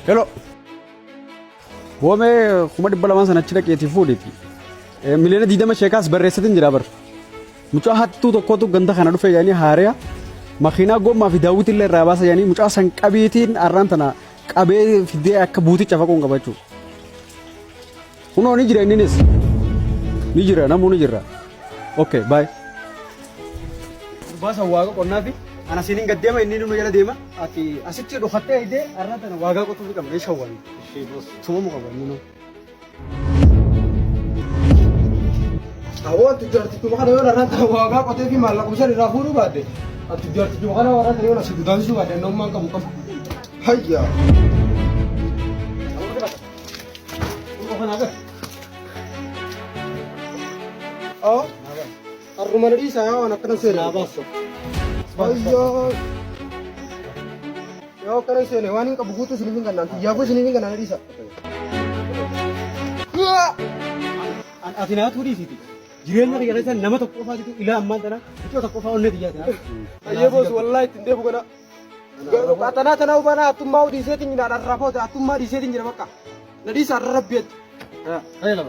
Hello. Wame kuma dibbala man sanachida keeti fuudhiti. Miliyoona 20 sheekaas barreessatin jira bar. Mucaa hattuu tokkotu ganda kana dhufe yaani haariya. Makiinaa gommaa fi daawwiti illee irraa baasa yaani mucaa san qabeetiin arraan tana qabee fidee akka buuticha faquun qabachuu. Kunoo ni jira inninis. Ni jira namuu ni jira. Okay, bye. Baasa waaqa qonnaa fi ana sinin gaddeema inni nu jala deema ati asitti dhufattee hidee arraan tana waaqa qotuu fi qabnee shawwani. Tumamu qaba inni nu. Awwa tujarti kuma kana yoo arraan tana waaqa qotee fi maallaqa kuusan irraa fuudhuu baadde. Ati tujarti kuma kana arraan tana yoo na sidu dansuu baadde nammaan qabu qabu. Hayya. Oh, arrumana di saya anak kena sini. Ayah, yo kena sini. Wani kabuku tu sini kan nanti. Ya aku sini kan nanti sa. Atina tu di situ. Jiran nak jalan sana nama tak kofa itu ilah amman tanah. Itu tak kofa oleh dia. Ayah bos, wallahi tinde bukan. Tanah tanah ubana atum mau di setting ada rapot atum mau di setting jadi makah. Nadi sarap biat. Ayo lah.